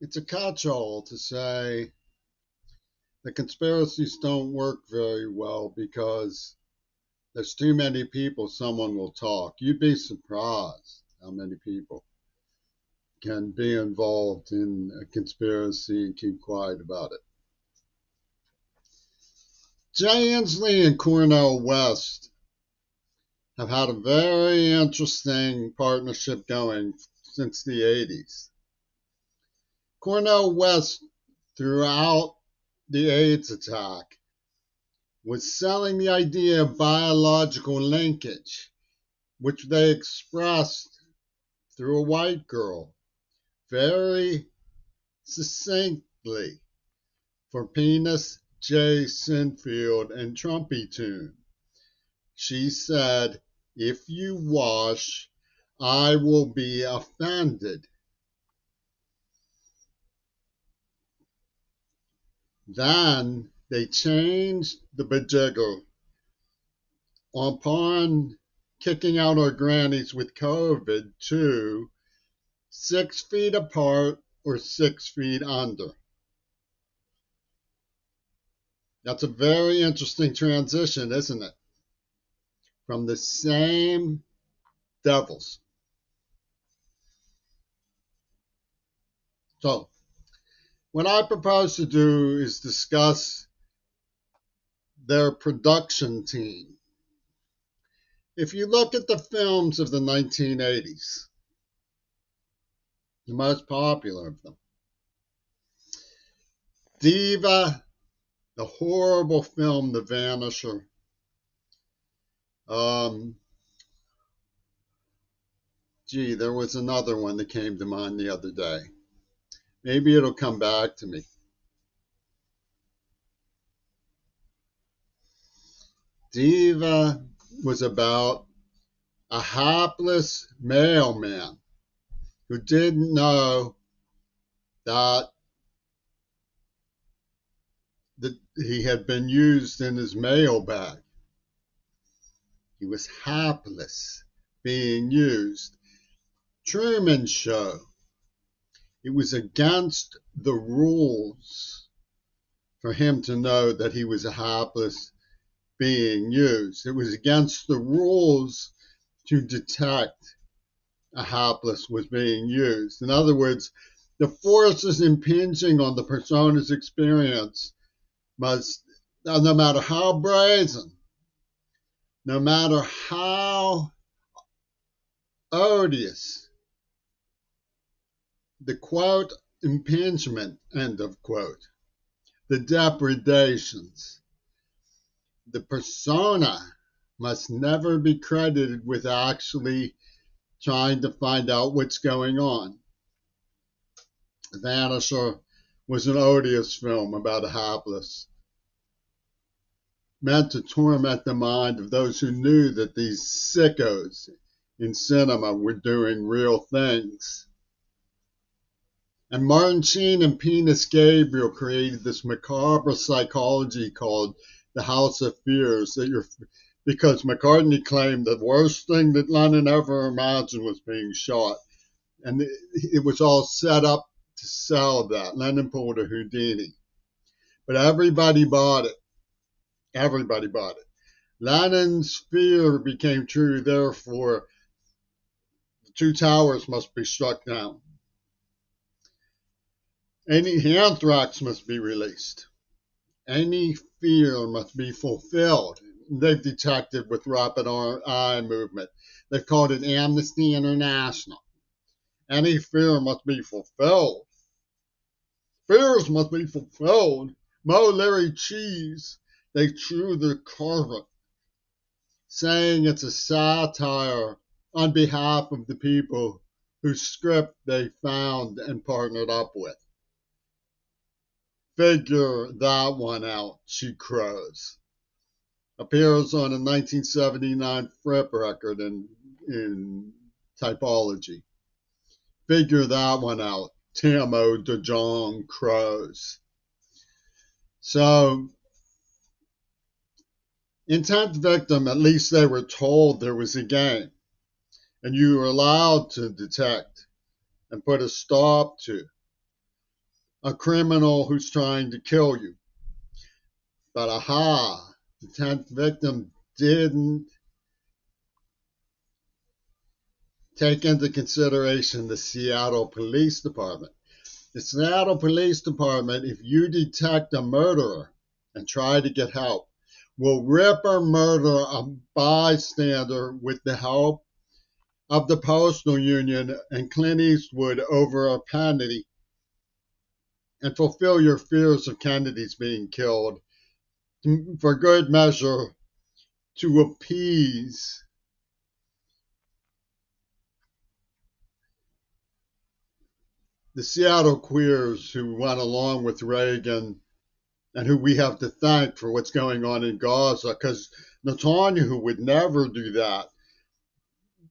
It's a catch-all to say the conspiracies don't work very well because there's too many people someone will talk. You'd be surprised how many people can be involved in a conspiracy and keep quiet about it. Jay Inslee and Cornel West have had a very interesting partnership going since the 80s. Cornel West, throughout the AIDS attack, was selling the idea of biological linkage, which they expressed through a white girl very succinctly for Penis J. Sinfield and Trumpy Tune. She said, "If you wash, I will be offended." Then they changed the bejigger upon kicking out our grannies with COVID to 6 feet apart or 6 feet under. That's a very interesting transition, isn't it? From the same devils. So, what I propose to do is discuss their production team. If you look at the films of the 1980s, the most popular of them, Diva, the horrible film The Vanisher, there was another one that came to mind the other day. Maybe it'll come back to me. Diva was about a hapless mailman who didn't know that he had been used in his mailbag. He was hapless being used. Truman Show. It was against the rules for him to know that he was a hapless being used. It was against the rules to detect a hapless was being used. In other words, the forces impinging on the persona's experience must, no matter how brazen, no matter how odious, the quote impingement, end of quote, the depredations, the persona must never be credited with actually trying to find out what's going on. The Vanisher was an odious film about a hapless, meant to torment the mind of those who knew that these sickos in cinema were doing real things. And Martin Sheen and Penis Gabriel created this macabre psychology called the House of Fears, because McCartney claimed the worst thing that Lennon ever imagined was being shot. And it was all set up to sell that. Lennon pulled a Houdini. But everybody bought it. Everybody bought it. Lennon's fear became true, therefore, the two towers must be struck down. Any anthrax must be released. Any fear must be fulfilled. They've detected with rapid eye movement. They've called it Amnesty International. Any fear must be fulfilled. Fears must be fulfilled. Mo Larry Cheese, they chew their carpet, saying it's a satire on behalf of the people whose script they found and partnered up with. Figure that one out, she crows. Appears on a 1979 Fripp record in typology. Figure that one out, Tamo DeJong crows. So, intent victim, at least they were told there was a game, and you were allowed to detect and put a stop to a criminal who's trying to kill you. But aha, the 10th victim didn't take into consideration the Seattle Police Department. The Seattle Police Department, if you detect a murderer and try to get help, will rip or murder a bystander with the help of the Postal Union and Clint Eastwood over a penny and fulfill your fears of Kennedy's being killed for good measure to appease the Seattle queers who went along with Reagan and who we have to thank for what's going on in Gaza, because Netanyahu would never do that.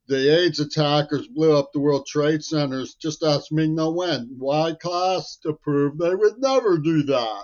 The AIDS attackers blew up the World Trade Centers. Just ask Ming Na Wen. Why class to prove they would never do that.